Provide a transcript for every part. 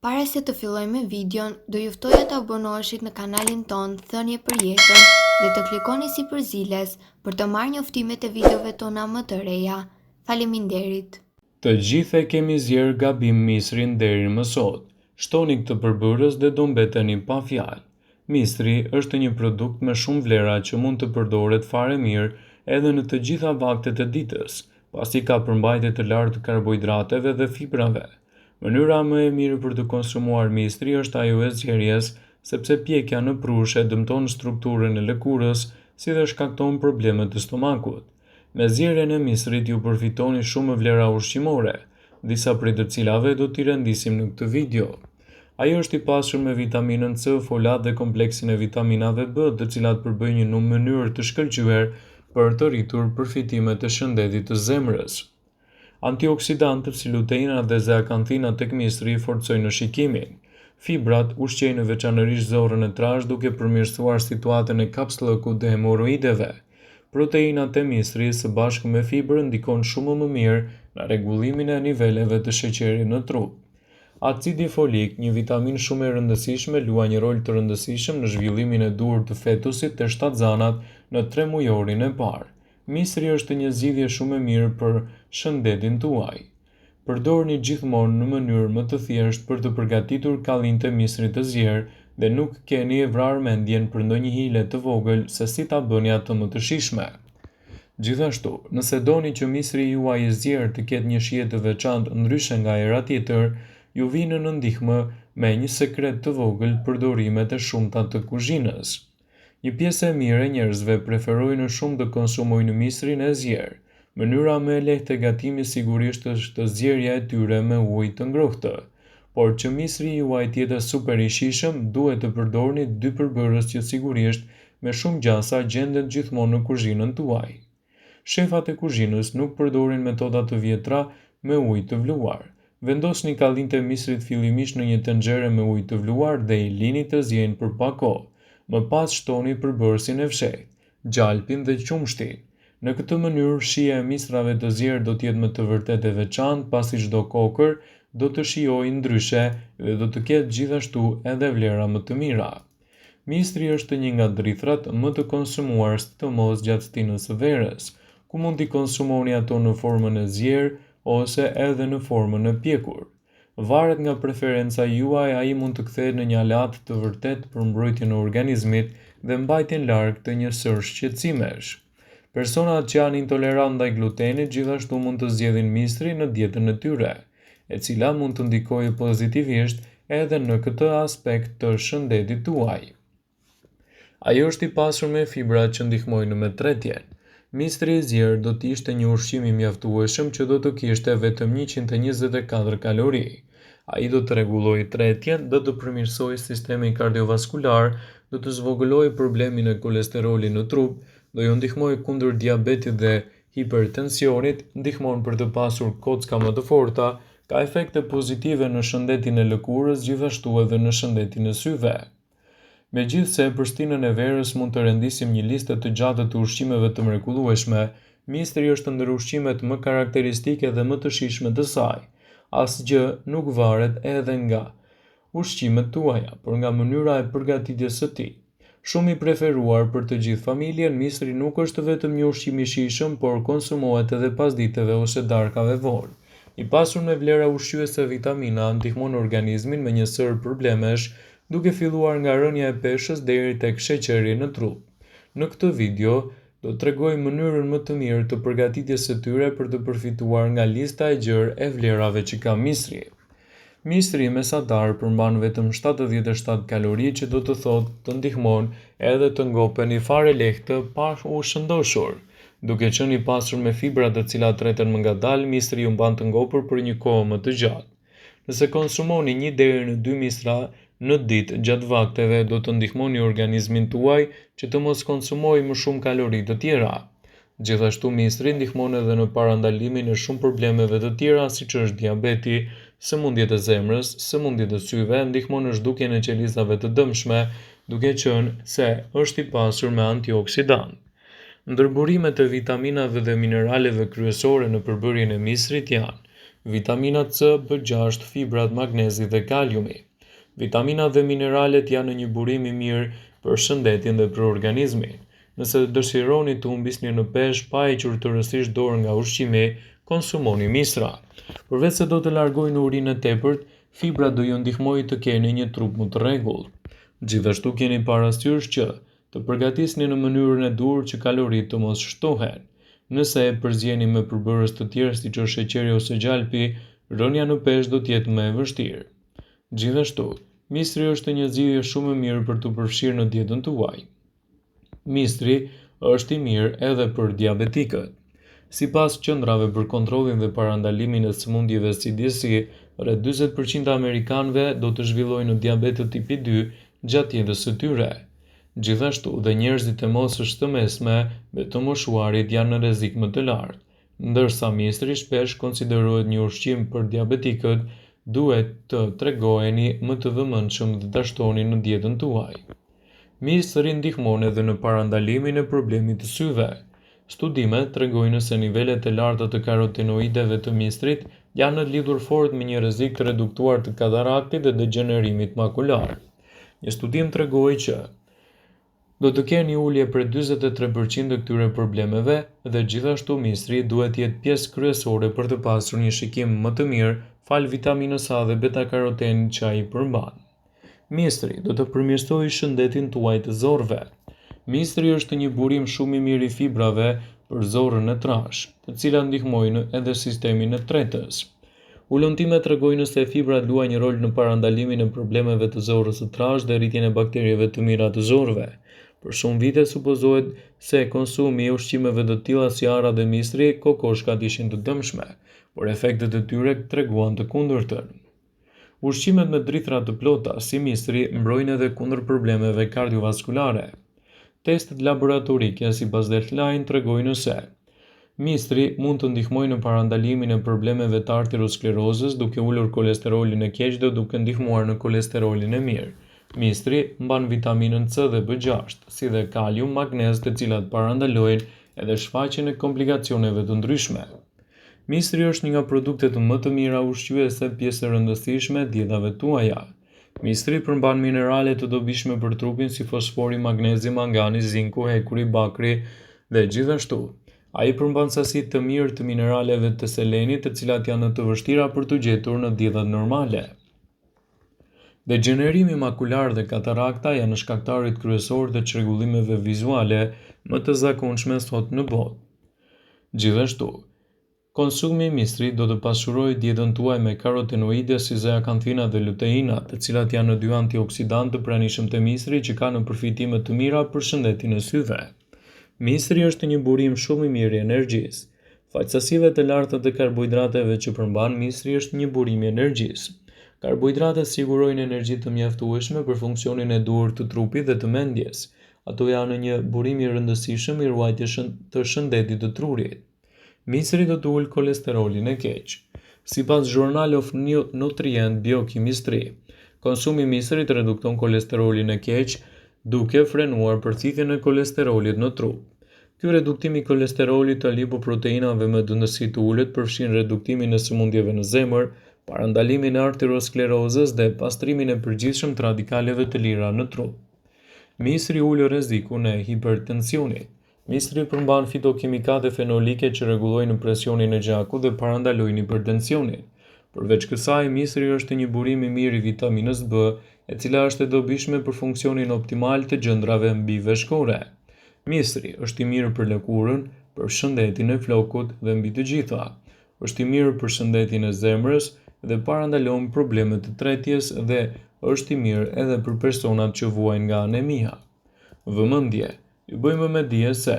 Para se të fillojmë me videon, do ju ftoja të abonoheshit në kanalin ton Thënie për Jetën dhe të klikoni sipërziles për të marrë njoftimet e videove tona më të reja. Faleminderit. Të gjithë e kemi zjerë gabim misrin deri më sot. Shtoni këtë përbërës dhe do mbeteni pa fjalë. Misri është një produkt me shumë vlera që mund të përdoret fare mirë edhe në të gjitha vaktet e ditës, pasi ka përmbajtje të lartë të karbohidrateve dhe fibrave. Mënyra më e mirë për të konsumuar misri është ajo e zgjerrjes, sepse pjekja në prushë dëmton strukturën e lëkurës, si dhe shkakton probleme të stomakut. Me zgjerrjen e misrit ju përfitoni shumë vlera ushqimore, disa prej të cilave do t'i rendisim në këtë video. Ai është i pasur me vitaminën C, folat dhe kompleksin e vitaminave B, të cilat përbëjnë në mënyrë të shkëlqyer për të rritur përfitimet e shëndetit të zemrës. Antioksidantët si luteina dhe zeakanthina tek misri forcojnë shikimin. Fibrat ushqejnë veçanërisht zorrën e trashë duke përmirësuar situatën e kapsllëkut dhe hemoroideve. Proteinat e misrit së bashku me fibrën ndikojnë shumë më mirë në rregullimin e niveleve të sheqerit në trup. Acidi folik, një vitaminë shumë e rëndësishme, luan një rol të rëndësishëm në zhvillimin e duhur të fetusit të shtatzanat në 3 mujorin e parë. Misri është një zgjidhje shumë e mirë për shëndetin tuaj. Përdorni gjithmonë në mënyrë më të thjeshtë për të përgatitur kallin të misrit të zjerë dhe nuk keni e vrarë mendjen për ndonjë hile të vogël se si ta bëni atë më të shijshme. Gjithashtu, nëse doni që misri juaj i zjerë të ketë një shije të veçantë ndryshe nga era tjetër, ju vinë në ndihmë me një sekret të vogël përdorimet e shumta të kuzhinës. Një pjesë e mirë e njerëzve preferojnë shumë të konsumojnë misrin e zjerë. Mënyra më e lehtë e gatimit sigurisht është zgjerrja e tyre me ujë të ngrohtë. Por që misri juaj të jetë super i shijshëm, duhet të përdorni 2 përbërës që sigurisht me shumë gjasa gjenden gjithmonë në kuzhinën tuaj. Shefat e kuzhinës nuk përdorin metoda të vjetra me ujë të vluar. Vendosni kallinë e misrit fillimisht në një tenxhere me ujë të vluar dhe i lini të zjejnë për pak kohë. Më pas shtoni përbërësin e fshehtë, gjalpin dhe qumshtin. Në këtë mënyrë, shija e misrave të zjerë do t'jetë më të vërtetë e veçantë, pasi çdo kokër do të shijojë ndryshe dhe do të ketë gjithashtu edhe vlera më të mira. Misri është një nga drithrat më të konsumuar sidomos gjatë stinës së verës, ku mund t'i konsumoni ato në formën e zjerë ose edhe në formën e pjekur. Varet nga preferenca juaj, ai mund të kthehet në një aleat të vërtetë për mbrojtjen e organizmit dhe mbajtjen larg të një sër shqetësimesh. Personat që janë intolerant ndaj glutenit gjithashtu mund të zgjedhin misri në dietën e tyre, e cila mund të ndikojë pozitivisht edhe në këtë aspekt të shëndetit tuaj. Ai është i pasur me fibra që ndihmojnë me tretjen. Misri i zjerë do të ishte një ushqim i mjaftueshëm që do të kishte vetëm 124 kalori. Ai do të rregullojë tretjen, do të përmirësojë sistemin kardiovaskular, do të zvogëlojë problemin e kolesterolit në trup, do ju ndihmojë kundër diabetit dhe hipertensionit, ndihmon për të pasur kocka më të forta, ka efekte pozitive në shëndetin e lëkurës, gjithashtu edhe në shëndetin e syve. Megjithse për stinën e verës mund të rendisim një listë të gjatë të ushqimeve të mrekullueshme, misri është ndër ushqimet më karakteristike dhe më të shijshme të saj. Asgjë nuk varet edhe nga ushqimet tuaja, por nga mënyra e përgatitjes së tij. Shumë i preferuar për të gjithë familjen, misri nuk është vetëm një ushqim i shijshëm, por konsumohet edhe pas ditëve ose darkave vorë. I pasur me vlera ushqyese vitamina, ndihmon organizmin me një sër problemesh, duke filluar nga rënja e peshës deri tek sheqeri në trup. Në këtë video do t'rregoj mënyrën më të mirë të përgatitjes së tyre për të përfituar nga lista e gjerë e vlerave që ka misri. Misri mesatar përmban vetëm 77 kalori, që do të thotë të ndihmon edhe të ngopeni fare lehtë pa u shëndoshur. Duke qenë i pasur me fibra të cilat rreten më ngadalë, misri ju mban të ngopur për një kohë më të gjatë. Nëse konsumoni 1 deri në 2 misra në ditë gjatë vakteve, do të ndihmoni organizmin tuaj që të mos konsumojë më shumë kalori të tjera. Gjithashtu misri ndihmon edhe në parandalimin e shumë problemeve të tjera, siç është diabeti, sëmundjet e zemrës, sëmundjet e syve, ndihmon në zhdukjen e qelizave të dëmshme, duke qenë se është i pasur me antioksidant. Ndër burimet e vitaminave dhe mineraleve kryesore në përbërjen e misrit janë vitaminat C, B6, fibrat, magnezi dhe kaliumi. Vitaminat dhe mineralet janë në një burim i mirë për shëndetin dhe për organizmin. Nëse dëshironi të humbisni në peshë pa hequr tërësisht dorë nga ushqimi, konsumoni misra. Përveç se do të largojnë urinë e tepërt, fibrat do ju ndihmojnë të keni një trup më të rregullt. Gjithashtu keni parasysh që të përgatisni në mënyrën e duhur që kaloritë të mos shtohen. Nëse e përzjeni me përbërës të tjerë siç është sheqeri ose gjalpi, rënja në peshë do të jetë më e vështirë. Gjithashtu, mistri është një zgjidhje shumë e mirë për të përfshirë në dietën tuaj. Mistri është i mirë edhe për diabetikët. Sipas qendrave për kontrollin dhe parandalimin e sëmundjeve si DSI, rreth 40% e amerikanëve do të zhvillojnë diabetë tipi 2 gjatë jetës së tyre. Gjithashtu, dhe njerëzit e mosës të mesme dhe të moshuarit janë në rrezik më të lartë. Ndërsa mistri shpesh konsiderohet një ushqim për diabetikët, duhet të tregoheni më të vëmendshëm dhe ta shtoni në dietën tuaj. Mistri ndihmon edhe në parandalimin e problemit të syve. Studimet tregojnë se nivelet e larta të karotenoideve të mistrit janë lidhur fort me një rrezik të reduktuar të kataraktit dhe degenerimit makular. Një studim tregoi që do të keni ulje për 43% të këtyre problemeve dhe gjithashtu mistri duhet të jetë pjesë kryesore për të pasur një shikim më të mirë fal vitaminës A dhe beta-karotenit që ai përmban. Mistri do të përmirësojë shëndetin tuaj të zorrve. Mistri është një burim shumë i mirë i fibrave për zorrën e trashë, të cilat ndihmojnë edhe sistemin e tretës. Ulëntimet tregojnë se fibrat luajnë një rol në parandalimin e problemeve të zorrës së trashë dhe rritjen e bakterieve të mira të zorrëve. Për shumë vite supozohet se konsumi i ushqimeve të tilla si arra dhe mistri kokoshkat ishin të dëmshme, por efektet e tyre treguan të kundërtën. Ushqimet me drithra të plota si mistri mbrojnë edhe kundër problemeve kardiovaskulare. Testet laboratorike sipas Deadline tregojnë se mistri mund të ndihmojë në parandalimin e problemeve të arteriosklerozës duke ulur kolesterolin e keq dhe duke ndihmuar në kolesterolin e mirë. Mistri mban vitaminën C dhe B6, si dhe kalium, magnez, të cilat parandalojnë edhe shfaqjen e komplikacioneve të ndryshme. Mistri është një nga produktet më të mira ushqyese, pjesë e rëndësishme e dietave tuaja. Mistri përmban minerale të dobishme për trupin si fosfori, magnezi, mangani, zinku, hekuri, bakri dhe gjithashtu. Ai përmban sasi të mirë të mineraleve të selenit, të cilat janë të vështira për të gjetur në dietat normale. Degenerimi makular dhe katarakta janë shkaktarët kryesorë të çrregullimeve vizuale më të zakonshme sot në botë. Gjithashtu, konsumi i mistrit do të pasurojë dietën tuaj me karotenoide si zeakanthina dhe luteina, të cilat janë dy antioksidantë të pranishëm të mistrit që kanë përfitime të mira për shëndetin e syve. Mistri është një burim shumë i mirë i energjisë. Faqësasive të larta të karbohidrateve që përmban mistri është një burim i energjisë. Karbohidratet sigurojnë energji të mjaftueshme për funksionin e duhur të trupit dhe të mendjes. Ato janë një burim i rëndësishëm i ruajtjes të shëndetit të trurit. Mistri do të ulë kolesterolin e keq. Sipas Journal of Nutrient Biochemistry, konsumi i mistrit redukton kolesterolin e keq duke frenuar përthithjen e kolesterolit në trup. Ky reduktim i kolesterolit të lipoproteinave me dëndësi të ulët përfshin reduktimin e sëmundjeve në zemër, parandalimin e arteriosklerozës dhe pastrimin e përgjithshëm të radikaleve të lira në trup. Mistri ulë rrezikun e hipertensionit. Mistri përmban fitokimikate fenolike që rregullojnë presionin e gjakut dhe parandalojnë hipertensionin. Përveç kësaj, mistri është një burim i mirë i vitaminës B, e cila është e dobishme për funksionin optimal të gjëndrave mbiveshkore. Mistri është i mirë për lëkurën, për shëndetin e flokut dhe mbi të gjitha. Është i mirë për shëndetin e zemrës dhe parandalon probleme të tretjes dhe është i mirë edhe për personat që vuajnë nga anemia. Vëmendje, ju bëjmë me dije se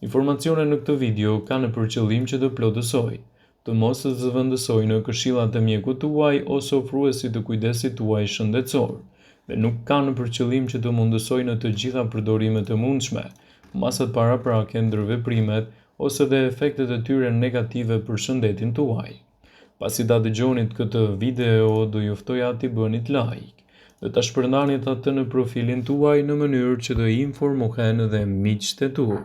informacionet në këtë video kanë për qëllim që të plotësojë, të mos të zëvendësojë në këshillat e mjekut tuaj ose ofruesit të kujdesit tuaj shëndetësor, dhe nuk kanë për qëllim që të mundësojnë në të gjitha përdorimet e mundshme, masat paraprake, ndërveprimet ose dhe efektet e tyre negative për shëndetin tuaj. Pasi ta dëgjonit këtë video, do ju ftoja t'i bënit like dhe ta shpërndanit atë në profilin tuaj në mënyrë që të informohen dhe miqtë tuaj.